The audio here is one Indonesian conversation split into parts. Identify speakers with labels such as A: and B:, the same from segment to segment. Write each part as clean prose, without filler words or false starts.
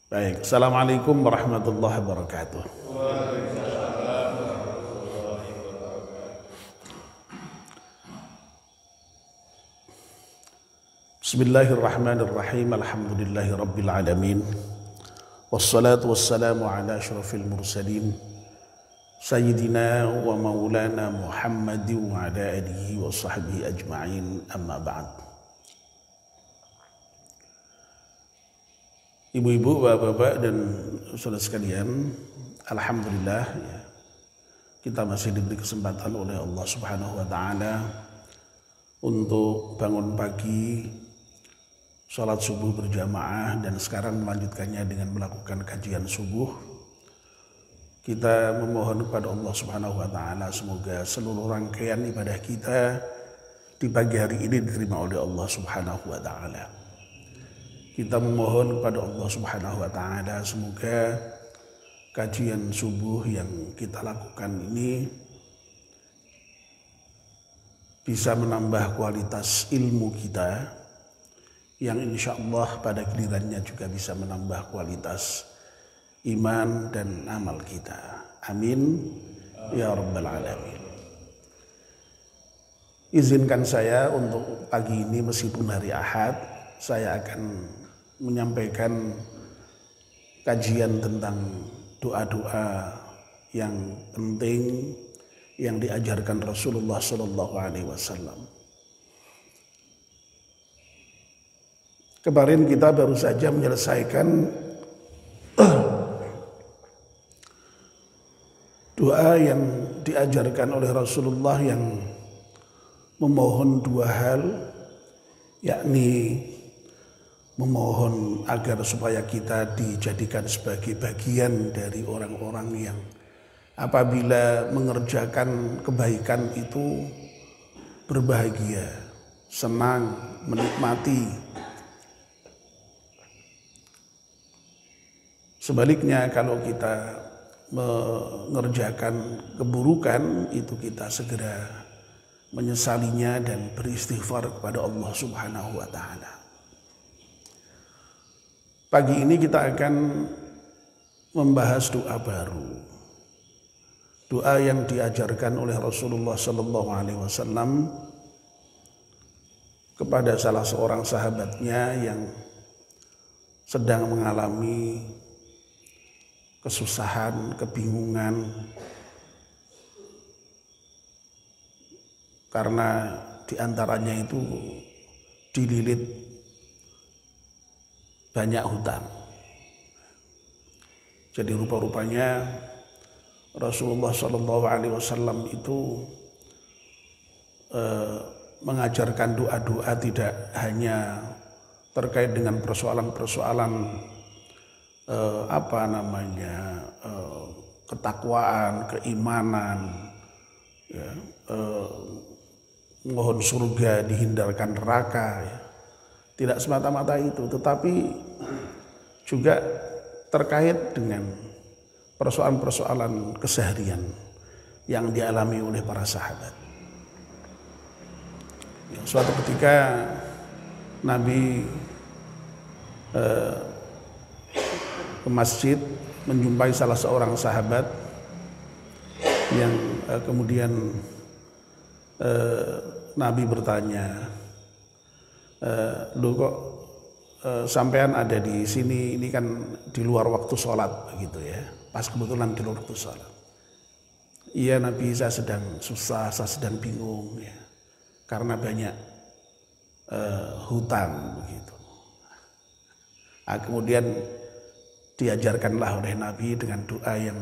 A: Baik, Assalamualaikum warahmatullahi wabarakatuh. Bismillahirrahmanirrahim. Alhamdulillahi rabbil alamin. Wassalatu wassalamu ala asyrafil mursalin Sayyidina wa maulana Muhammadin wa ala alihi wa sahbihi ajma'in, amma ba'd. Ibu-ibu, bapak-bapak dan saudara sekalian, alhamdulillah ya, kita masih diberi kesempatan oleh Allah Subhanahu wa taala untuk bangun pagi, sholat subuh berjamaah, dan sekarang melanjutkannya dengan melakukan kajian subuh. Kita memohon kepada Allah Subhanahu wa taala semoga seluruh rangkaian ibadah kita di pagi hari ini diterima oleh Allah Subhanahu wa taala. Kita memohon kepada Allah Subhanahu wa taala semoga kajian subuh yang kita lakukan ini bisa menambah kualitas ilmu kita, yang insya Allah pada gilirannya juga bisa menambah kualitas iman dan amal kita. Amin ya rabbal alamin. Izinkan saya untuk pagi ini, meskipun hari Ahad, saya akan menyampaikan kajian tentang doa-doa yang penting yang diajarkan Rasulullah Sallallahu Alaihi Wasallam. Kemarin kita baru saja menyelesaikan doa yang diajarkan oleh Rasulullah yang memohon dua hal, yakni memohon agar supaya kita dijadikan sebagai bagian dari orang-orang yang apabila mengerjakan kebaikan itu berbahagia, senang, menikmati. Sebaliknya kalau kita mengerjakan keburukan itu kita segera menyesalinya dan beristighfar kepada Allah Subhanahu wa taala. Pagi ini kita akan membahas doa baru. Doa yang diajarkan oleh Rasulullah Sallallahu Alaihi Wasallam kepada salah seorang sahabatnya yang sedang mengalami kesusahan, kebingungan, karena diantaranya itu dililit banyak hutang. Jadi rupa-rupanya Rasulullah Sallallahu Alaihi Wasallam itu mengajarkan doa-doa tidak hanya terkait dengan persoalan-persoalan ketakwaan, keimanan, ya, mohon surga, dihindarkan neraka, ya. Tidak semata-mata itu, tetapi juga terkait dengan persoalan-persoalan keseharian yang dialami oleh para sahabat. Ya, suatu ketika Nabi ke masjid menjumpai salah seorang sahabat yang kemudian Nabi bertanya, "Loh kok sampean ada di sini, ini kan di luar waktu sholat begitu ya, pas kebetulan di luar waktu sholat." "Iya Nabi, saya sedang susah, saya sedang bingung ya, karena banyak hutang begitu." Nah, kemudian diajarkanlah oleh Nabi dengan doa yang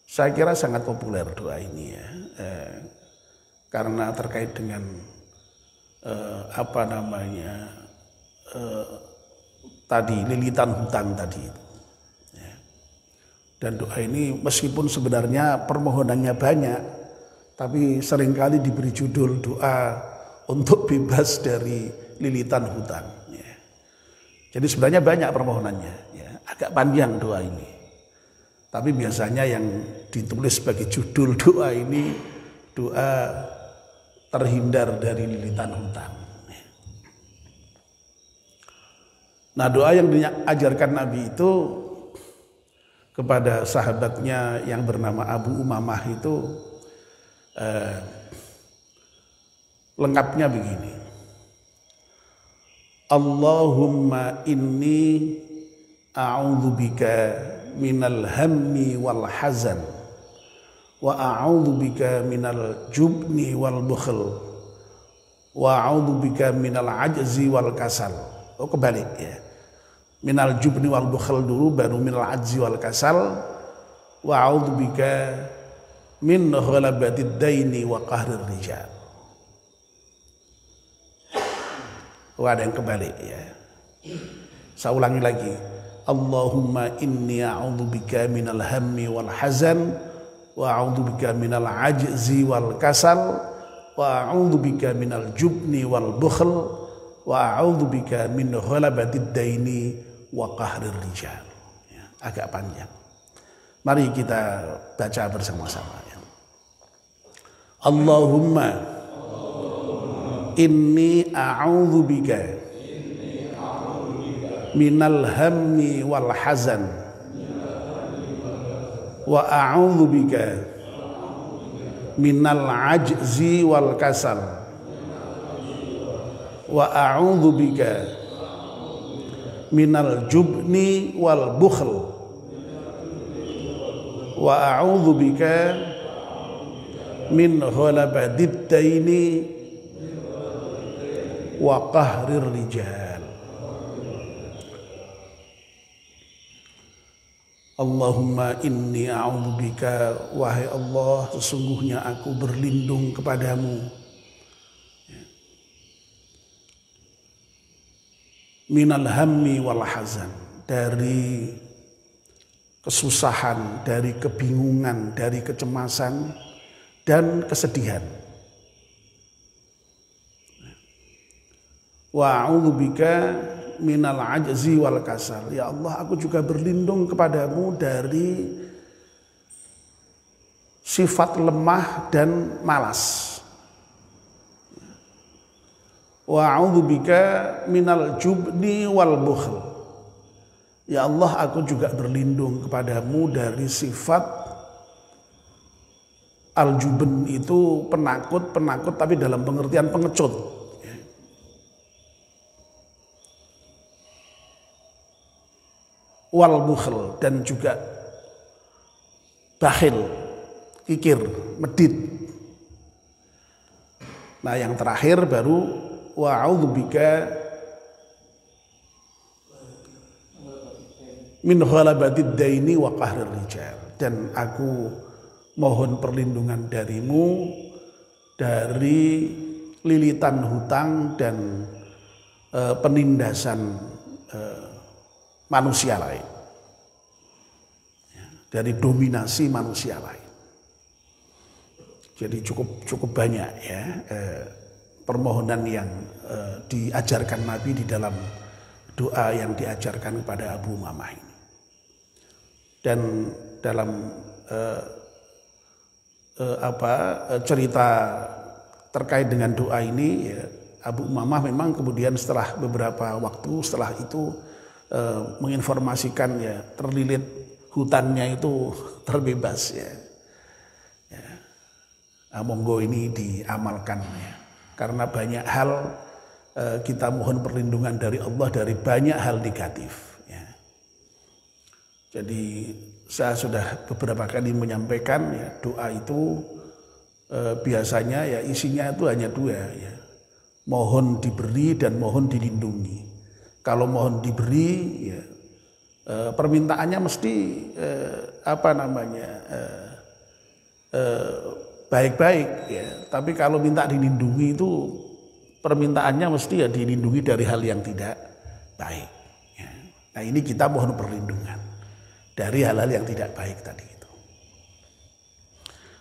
A: saya kira sangat populer doa ini ya, karena terkait dengan tadi lilitan hutang tadi itu. Ya. Dan doa ini meskipun sebenarnya permohonannya banyak, tapi seringkali diberi judul doa untuk bebas dari lilitan hutang. Ya. Jadi sebenarnya banyak permohonannya, ya. Agak panjang doa ini. Tapi biasanya yang ditulis sebagai judul doa ini doa terhindar dari lilitan hutang. Nah, doa yang diajarkan Nabi itu kepada sahabatnya yang bernama Abu Umamah itu lengkapnya begini. Allahumma inni a'udzubika minal hammi wal hazan wa a'udzubika minal jubni wal bukhl wa a'udzubika minal ajzi wal kasal. Oh, kebalik ya. Minal jubni wal bukhl dulu, baru minal ajzi wal kasal. Wa a'udzubika min ghalabatid daini wa qahrir rijal. Ada yang kebalik ya. Saya ulangi lagi. Allahumma inni a'udzubika minal hammi wal hazan wa a'udzubika minal ajzi wal kasal wa a'udzubika minal jubni wal bukhl wa a'udzubika min ghalabatid daini wa qahrir rijal. Ya, agak panjang. Mari kita baca bersama-sama ya. Allahumma inni a'udzubika minal hammi wal hazan wa a'udzubika minal ajzi wal kasal wa a'udzubika minal jubni wal bukhl wa a'udzubika min ghalabatid daini wa qahrir rijal. Allahumma inni a'udzubika, wahai Allah, sesungguhnya aku berlindung kepadamu minal hammi wal hazan, dari kesusahan, dari kebingungan, dari kecemasan dan kesedihan. Wa a'udzubika minal ajzi wal kasal. Ya Allah, aku juga berlindung kepadamu dari sifat lemah dan malas. Wa a'udzubika minal jubni wal bukhl. Ya Allah, aku juga berlindung kepadamu dari sifat al-jubn, itu penakut tapi dalam pengertian pengecut. Wal bukhl, dan juga bakhil, kikir, medit. Nah, yang terakhir baru wa a'udzubika min ghalabatid daini wa qahrir rijal, dan aku mohon perlindungan darimu dari lilitan hutang dan penindasan manusia lain, dari dominasi manusia lain. Jadi cukup banyak ya permohonan yang diajarkan Nabi di dalam doa yang diajarkan kepada Abu Umamah ini. Dan dalam cerita terkait dengan doa ini ya, Abu Umamah memang kemudian setelah beberapa waktu setelah itu menginformasikan ya, terlilit hutannya itu terbebas ya. Monggo ini diamalkan ya. Karena banyak hal kita mohon perlindungan dari Allah dari banyak hal negatif ya. Jadi saya sudah beberapa kali menyampaikan ya, doa itu biasanya ya isinya itu hanya dua ya. Mohon diberi dan mohon dilindungi. Kalau mohon diberi ya, permintaannya mesti baik-baik ya. Tapi kalau minta dilindungi itu permintaannya mesti ya dilindungi dari hal yang tidak baik ya. Nah, ini kita mohon perlindungan dari hal-hal yang tidak baik tadi itu.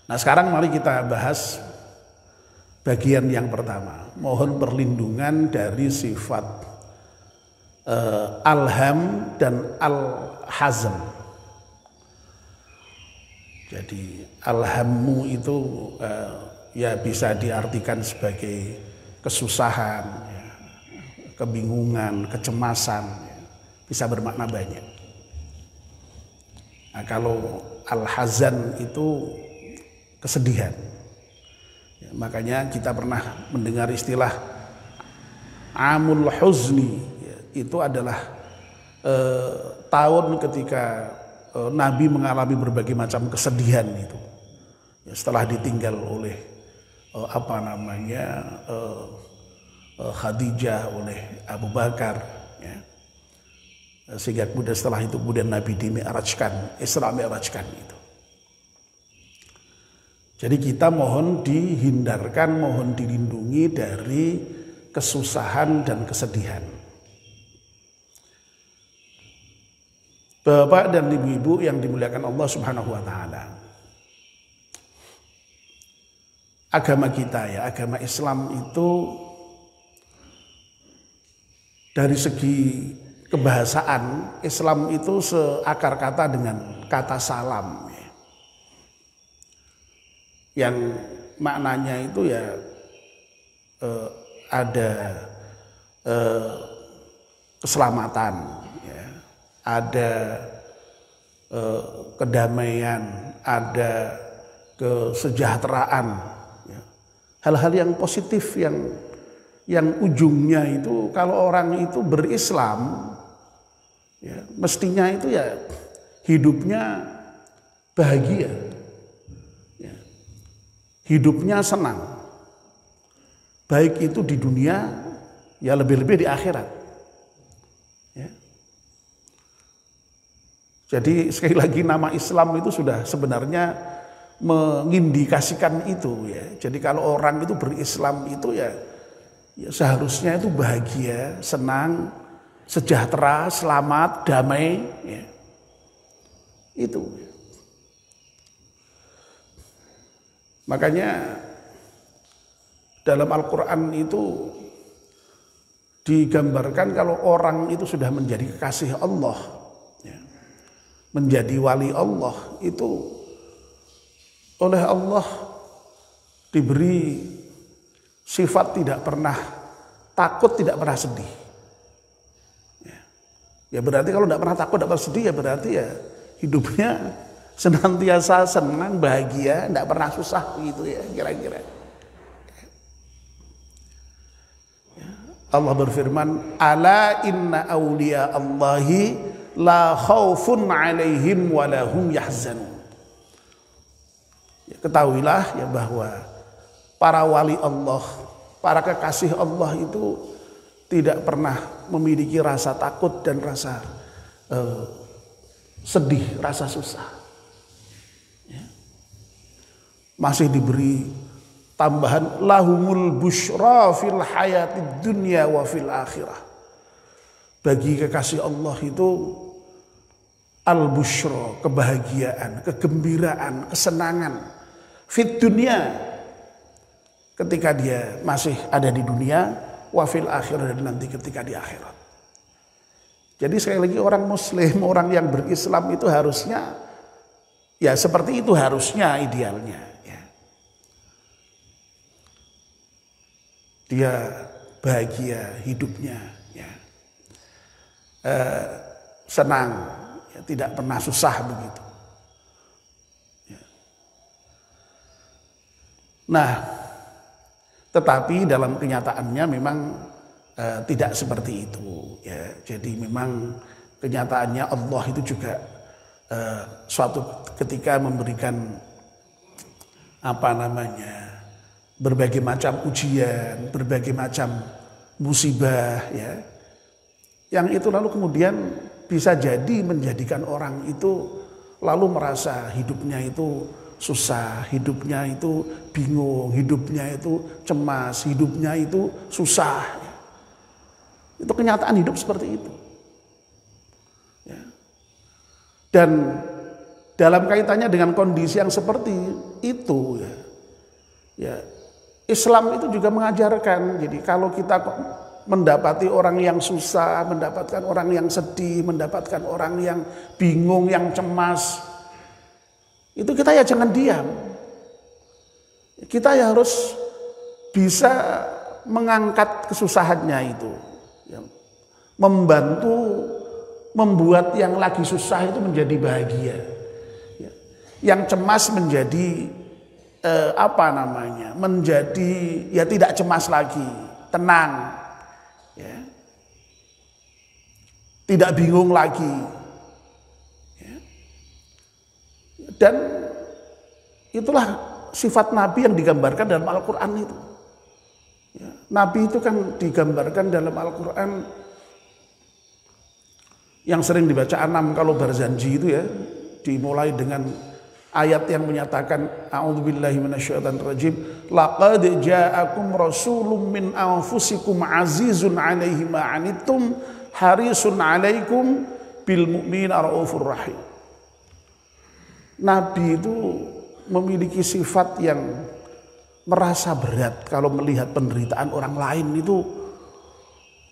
A: Nah, sekarang mari kita bahas bagian yang pertama, mohon perlindungan dari sifat alham dan al-hazm. Jadi alhammu itu ya bisa diartikan sebagai kesusahan, ya, kebingungan, kecemasan. Ya. bisa bermakna banyak. Nah, kalau al-hazan itu kesedihan. Ya, makanya kita pernah mendengar istilah amul huzni, ya, itu adalah tahun ketika Nabi mengalami berbagai macam kesedihan itu. Ya, setelah ditinggal oleh Khadijah, oleh Abu Bakar, ya. Sehingga kemudian setelah itu kemudian Nabi dimi'rajkan, Isra Mi'rajkan itu. Jadi kita mohon dihindarkan, mohon dilindungi dari kesusahan dan kesedihan. Bapak dan ibu-ibu yang dimuliakan Allah Subhanahu wa taala. Agama kita, ya, agama Islam itu dari segi kebahasaan, Islam itu seakar kata dengan kata salam, ya. Yang maknanya itu ya ada keselamatan, ya, ada kedamaian, ada kesejahteraan, ya. Hal-hal yang positif yang ujungnya itu kalau orang itu berislam, ya, mestinya itu ya hidupnya bahagia, ya, hidupnya senang, baik itu di dunia, ya lebih-lebih di akhirat, ya. Jadi sekali lagi nama Islam itu sudah sebenarnya mengindikasikan itu, ya. Jadi kalau orang itu berislam itu ya seharusnya itu bahagia, senang, sejahtera, selamat, damai, ya. Itu. Makanya dalam Al-Quran itu digambarkan kalau orang itu sudah menjadi kekasih Allah, ya, menjadi wali Allah, itu oleh Allah diberi sifat tidak pernah takut, tidak pernah sedih. Ya berarti kalau tidak pernah takut, tidak pernah sedih, ya berarti ya hidupnya senantiasa senang, bahagia, tidak pernah susah gitu, ya kira-kira. Allah berfirman, ala inna awliya Allahi la khawfun alaihim wa lahum yahzanun. Ya, ketahuilah ya bahwa para wali Allah, para kekasih Allah itu tidak pernah memiliki rasa takut dan rasa sedih, rasa susah. Ya. Masih diberi tambahan lahumul busyra fil hayatid dunya wa fil akhirah. Bagi kekasih Allah itu al-busyra, kebahagiaan, kegembiraan, kesenangan fit dunya, ketika dia masih ada di dunia, wafil akhirah, dan nanti ketika di akhirat. Jadi sekali lagi orang muslim, orang yang berislam itu harusnya ya seperti itu, harusnya idealnya, ya. Dia bahagia hidupnya, ya. Senang, ya, tidak pernah susah begitu. Nah, tetapi dalam kenyataannya memang tidak seperti itu, ya. Jadi memang kenyataannya Allah itu juga suatu ketika memberikan berbagai macam ujian, berbagai macam musibah, ya. Yang itu lalu kemudian bisa jadi menjadikan orang itu lalu merasa hidupnya itu susah, hidupnya itu bingung, hidupnya itu cemas, hidupnya itu susah. Itu kenyataan hidup seperti itu. Ya. Dan dalam kaitannya dengan kondisi yang seperti itu, ya Islam itu juga mengajarkan. Jadi kalau kita mendapati orang yang susah, mendapatkan orang yang sedih, mendapatkan orang yang bingung, yang cemas, itu kita ya jangan diam. Kita ya harus bisa mengangkat kesusahannya itu, ya. Membantu membuat yang lagi susah itu menjadi bahagia. Ya. Yang cemas menjadi menjadi ya tidak cemas lagi, tenang, ya. Tidak bingung lagi, ya. Dan itulah sifat Nabi yang digambarkan dalam Al-Quran itu. Ya. Nabi itu kan digambarkan dalam Al-Quran yang sering dibaca An'am kalau berzanji itu ya, dimulai dengan ayat yang menyatakan a'udzubillahi minasyaitonir rajim, laqad ja'akum rasulun min anfusikum azizun 'alaihi ma 'anittum harisun 'alaikum bil mu'minina raufur rahim. Nabi itu memiliki sifat yang merasa berat kalau melihat penderitaan orang lain, itu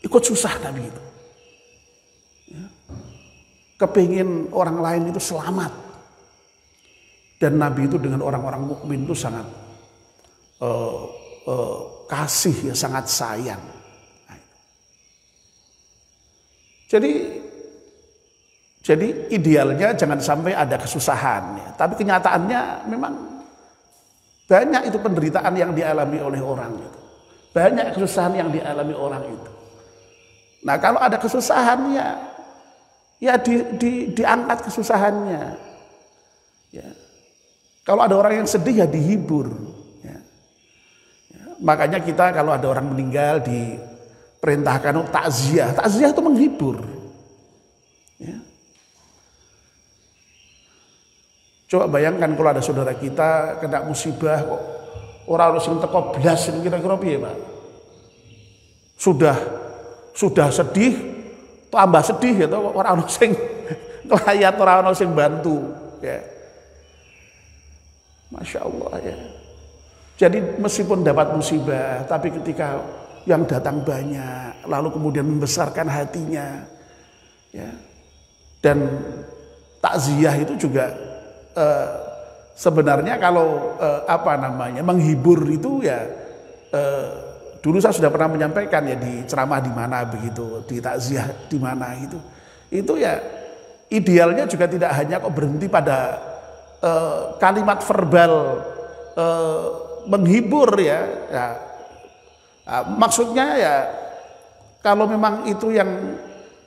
A: ikut susah Nabi itu. Ya. Kepingin orang lain itu selamat. Dan Nabi itu dengan orang-orang mukmin itu sangat kasih, ya, sangat sayang. Jadi idealnya jangan sampai ada kesusahan, ya. Tapi kenyataannya memang banyak itu penderitaan yang dialami oleh orang itu. Banyak kesusahan yang dialami orang itu. Nah, kalau ada kesusahannya, ya diangkat kesusahannya. Ya. Kalau ada orang yang sedih ya dihibur. Ya. Ya. Makanya kita kalau ada orang meninggal diperintahkan takziah. Takziah itu menghibur. Ya. Coba bayangkan kalau ada saudara kita kena musibah kok orang sing teko blas, kira-kira piye, Pak? Sudah sedih, tambah sedih ya toh, orang sing nglayat, orang sing bantu, ya. Masya Allah, ya. Jadi meskipun dapat musibah, tapi ketika yang datang banyak, lalu kemudian membesarkan hatinya, ya. Dan takziah itu juga sebenarnya kalau menghibur itu ya, dulu saya sudah pernah menyampaikan ya di ceramah di mana begitu, di takziah di mana itu ya idealnya juga tidak hanya kok berhenti pada kalimat verbal menghibur, ya. Maksudnya ya kalau memang itu yang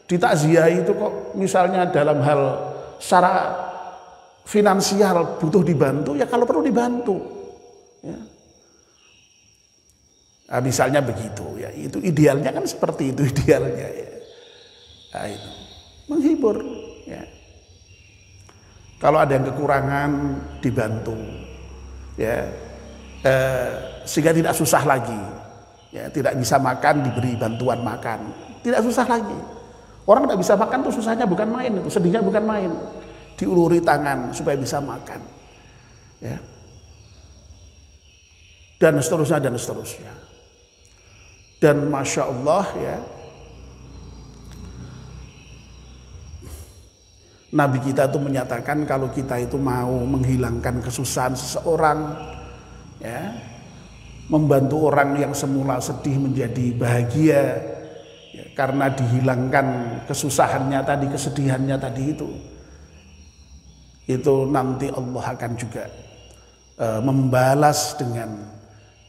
A: ditakziah itu kok misalnya dalam hal secara finansial butuh dibantu, ya kalau perlu dibantu, ya. Nah, misalnya begitu, ya itu idealnya kan seperti itu idealnya, ya. Nah, itu menghibur, ya. Kalau ada yang kekurangan dibantu, ya, sehingga tidak susah lagi, ya, tidak bisa makan diberi bantuan makan, tidak susah lagi. Orang tidak bisa makan tuh susahnya bukan main, itu sedihnya bukan main, diuluri tangan supaya bisa makan, ya, dan seterusnya dan seterusnya. Dan masya Allah, ya, Nabi kita itu menyatakan kalau kita itu mau menghilangkan kesusahan seseorang, ya, membantu orang yang semula sedih menjadi bahagia, ya, karena dihilangkan kesusahannya tadi, kesedihannya tadi itu nanti Allah akan juga membalas dengan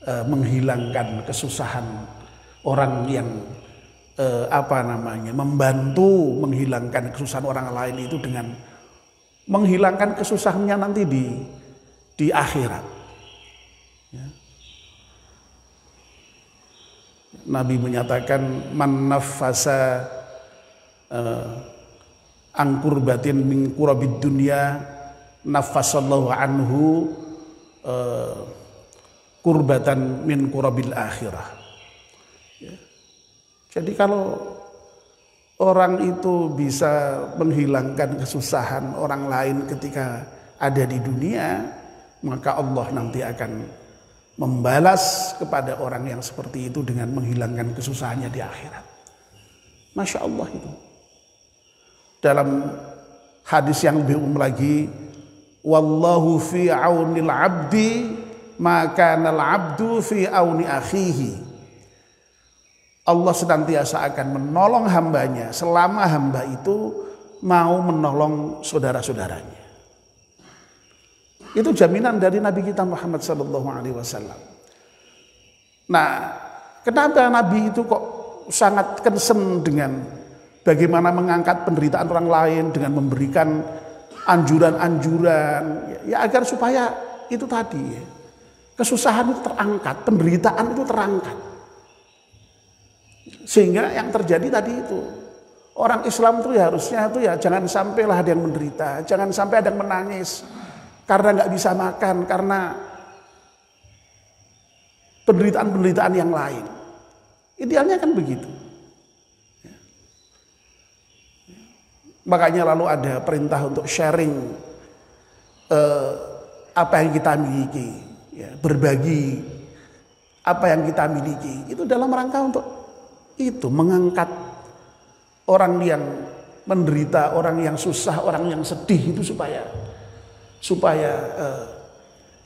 A: menghilangkan kesusahan orang yang membantu menghilangkan kesusahan orang lain itu dengan menghilangkan kesusahannya nanti di akhirat, ya. Nabi menyatakan man naffasa an kurbatin min kurabid dunya naffasallahu anhu kurbatan min kurabil akhirah. Jadi kalau orang itu bisa menghilangkan kesusahan orang lain ketika ada di dunia, maka Allah nanti akan membalas kepada orang yang seperti itu dengan menghilangkan kesusahannya di akhirat. Masya Allah itu. Dalam hadis yang lebih umum lagi, wallahu fi aunil abdi maka nal abdu fi auni akhihi. Allah senantiasa akan menolong hambanya selama hamba itu mau menolong saudara-saudaranya. Itu jaminan dari Nabi kita Muhammad SAW. Nah, kenapa Nabi itu kok sangat concern dengan bagaimana mengangkat penderitaan orang lain dengan memberikan anjuran-anjuran, ya agar supaya itu tadi, ya, kesusahan itu terangkat, penderitaan itu terangkat. Sehingga yang terjadi tadi itu, orang Islam itu ya harusnya itu ya jangan sampailah ada yang menderita, jangan sampai ada yang menangis karena nggak bisa makan, karena penderitaan-penderitaan yang lain. Idealnya kan begitu. Makanya lalu ada perintah untuk sharing apa yang kita miliki, ya, berbagi apa yang kita miliki. Itu dalam rangka untuk itu mengangkat orang yang menderita, orang yang susah, orang yang sedih itu supaya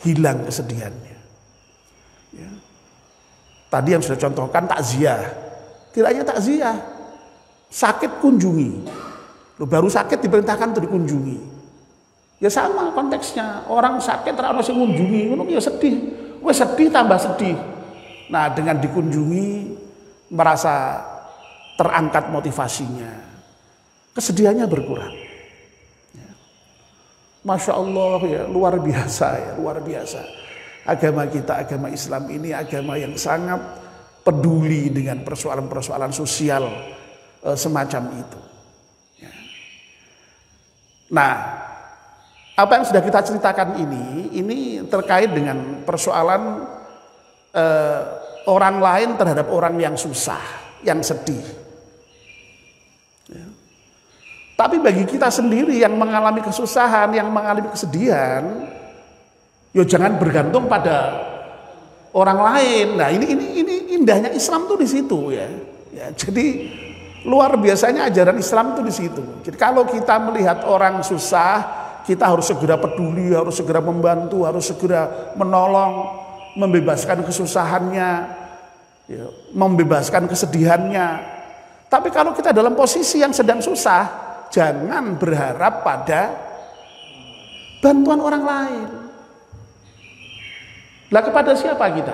A: hilang kesedihannya. Ya. Tadi yang sudah contohkan takziah, tidak hanya takziah, sakit kunjungi. Loh, baru sakit diperintahkan untuk dikunjungi. Ya sama konteksnya, orang sakit terus harus mengunjungi, ya sedih, wes sedih tambah sedih. Nah dengan dikunjungi merasa terangkat motivasinya, kesedihannya berkurang. Masya Allah ya, luar biasa ya, luar biasa. Agama kita, agama Islam ini agama yang sangat peduli dengan persoalan-persoalan sosial semacam itu. Ya. Nah, apa yang sudah kita ceritakan ini terkait dengan persoalan orang lain terhadap orang yang susah, yang sedih. Ya. Tapi bagi kita sendiri yang mengalami kesusahan, yang mengalami kesedihan, yo jangan bergantung pada orang lain. Nah ini indahnya Islam tuh di situ ya. Jadi luar biasanya ajaran Islam tuh di situ. Jadi kalau kita melihat orang susah, kita harus segera peduli, harus segera membantu, harus segera menolong, membebaskan kesusahannya, ya, membebaskan kesedihannya. Tapi kalau kita dalam posisi yang sedang susah, jangan berharap pada bantuan orang lain. Lah kepada siapa kita?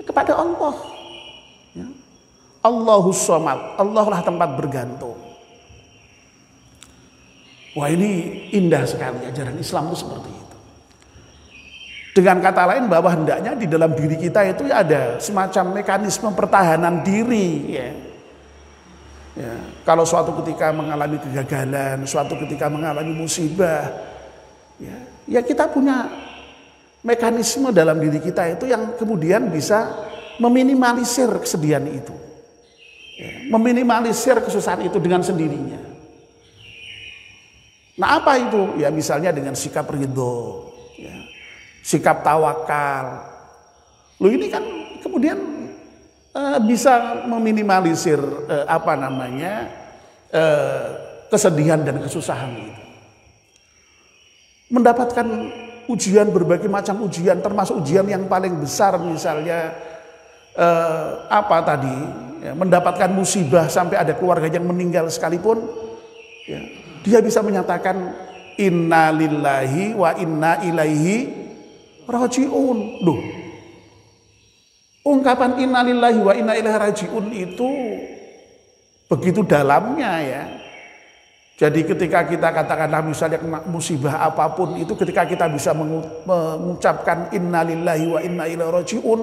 A: Kepada Allah. Ya. Allahus Somad, Allah lah tempat bergantung. Wah ini indah sekali ajaran Islam itu seperti itu. Dengan kata lain bahwa hendaknya di dalam diri kita itu ada semacam mekanisme pertahanan diri. Ya. Ya, kalau suatu ketika mengalami kegagalan, suatu ketika mengalami musibah, ya kita punya mekanisme dalam diri kita itu yang kemudian bisa meminimalisir kesedihan itu, ya, meminimalisir kesusahan itu dengan sendirinya. Nah apa itu? Ya misalnya dengan sikap ridho, ya, sikap tawakal. Loh ini kan kemudian bisa meminimalisir kesedihan dan kesusahan itu. Mendapatkan ujian, berbagai macam ujian, termasuk ujian yang paling besar misalnya mendapatkan musibah sampai ada keluarga yang meninggal sekalipun, ya, dia bisa menyatakan inna lillahi wa inna ilaihi raji'un. Loh, ungkapan innalillahi wa inna ilaihi raji'un itu begitu dalamnya ya. Jadi ketika kita katakanlah misalnya musibah apapun itu, ketika kita bisa mengucapkan innalillahi wa inna ilaihi raji'un,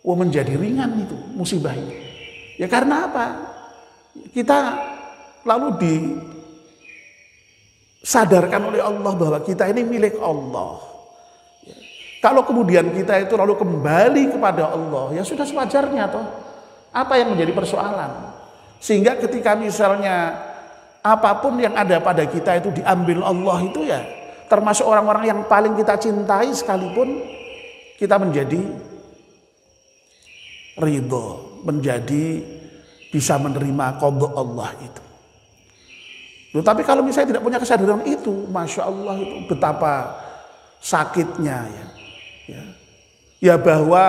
A: menjadi ringan itu musibah itu. Ya karena apa? Kita lalu disadarkan oleh Allah bahwa kita ini milik Allah. Kalau kemudian kita itu lalu kembali kepada Allah, ya sudah sewajarnya toh. Apa yang menjadi persoalan? Sehingga ketika misalnya apapun yang ada pada kita itu diambil Allah itu ya, termasuk orang-orang yang paling kita cintai sekalipun, kita menjadi ridho, menjadi bisa menerima qadha Allah itu. Loh, tapi kalau misalnya tidak punya kesadaran itu, Masya Allah itu betapa sakitnya ya. Ya bahwa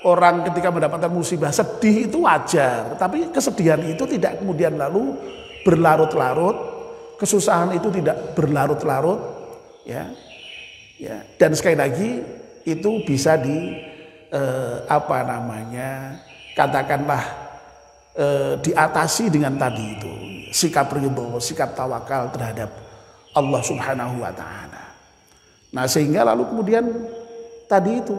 A: orang ketika mendapatkan musibah sedih itu wajar, tapi kesedihan itu tidak kemudian lalu berlarut-larut, kesusahan itu tidak berlarut-larut, ya. Dan sekali lagi itu bisa katakanlah diatasi dengan tadi itu sikap ridho, sikap tawakal terhadap Allah Subhanahu wa taala. Nah, sehingga lalu kemudian tadi itu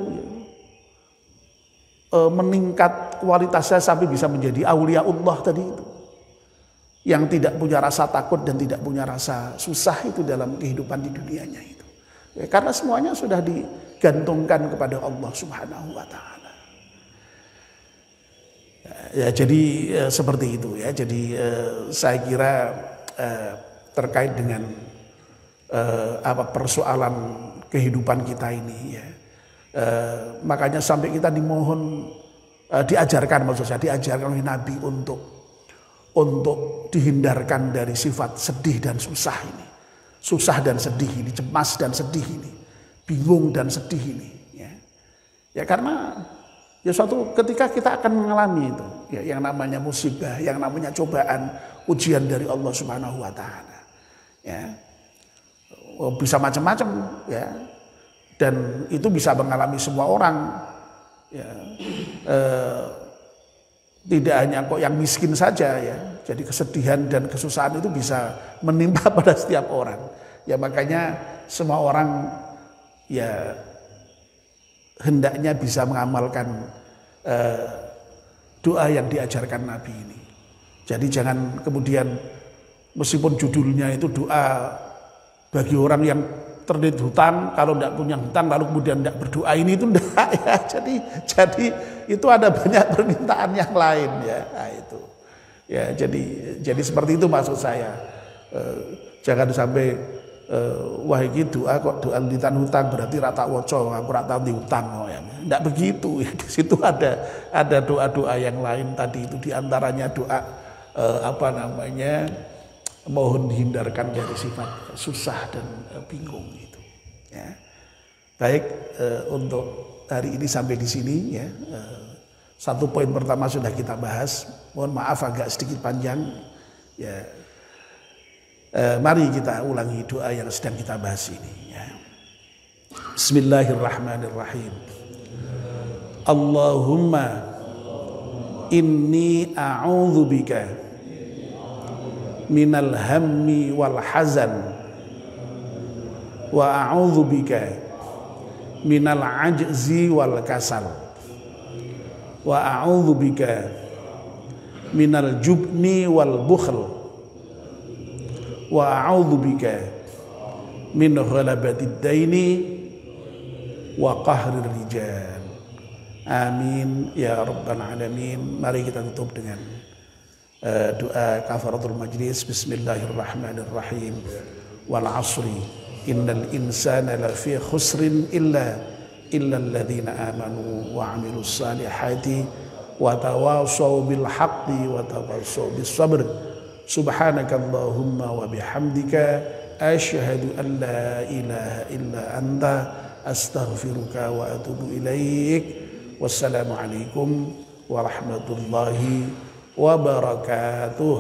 A: meningkat kualitasnya sampai bisa menjadi auliaullah tadi itu. Yang tidak punya rasa takut dan tidak punya rasa susah itu dalam kehidupan di dunianya itu. Ya, karena semuanya sudah digantungkan kepada Allah Subhanahu wa taala. Ya, jadi seperti itu ya. Jadi saya kira terkait dengan persoalan kehidupan kita ini ya. Makanya sampai kita dimohon diajarkan oleh Nabi untuk dihindarkan dari sifat sedih dan susah ini. Susah dan sedih ini, cemas dan sedih ini, bingung dan sedih ini ya. Ya karena ya suatu ketika kita akan mengalami itu ya, yang namanya musibah, yang namanya cobaan, ujian dari Allah Subhanahu wa taala. Ya. Bisa macam-macam ya. Dan itu bisa mengalami semua orang. Ya. Tidak hanya kok yang miskin saja ya. Jadi kesedihan dan kesusahan itu bisa menimpa pada setiap orang. Ya makanya semua orang ya hendaknya bisa mengamalkan doa yang diajarkan Nabi ini. Jadi jangan kemudian meskipun judulnya itu doa bagi orang yang terlilit hutang, kalau tidak punya hutang lalu kemudian tidak berdoa, ini itu tidak ya. Jadi itu ada banyak permintaan yang lain ya. Nah, itu ya jadi seperti itu maksud saya. Jangan sampai wah iki doa kok doa litan hutang berarti rata woco aku rata diutang ya. Tidak begitu. Di situ ada doa-doa yang lain tadi itu, diantaranya doa mohon dihindarkan dari sifat susah dan bingung itu. Ya. Baik, untuk hari ini sampai di sini ya. Satu poin pertama sudah kita bahas. Mohon maaf agak sedikit panjang. Ya. Mari kita ulangi doa yang sedang kita bahas ini. Ya. Bismillahirrahmanirrahim. Allahumma inni a'udzubika minal hammi wal hazan wa a'udzubika minal ajzi wal kasal wa a'udzubika minal jubni wal bukhl wa a'udzubika min ghalabatid daini wa qahrir rijal. Amin ya rabbal alamin. Mari kita tutup dengan doa kafaratul majlis. Bismillahirrahmanirrahim. Wal asri innal insana lafi khusrin illa alladhina amanu wa amilus salihati wa tawasaw bil haqqi wa tawasaw bis sabr. Subhanakallahumma wa bihamdika asyhadu an la ilaha illa anta astaghfiruka wa atubu ilaik. Wassalamualaikum warahmatullahi wabarakatuh.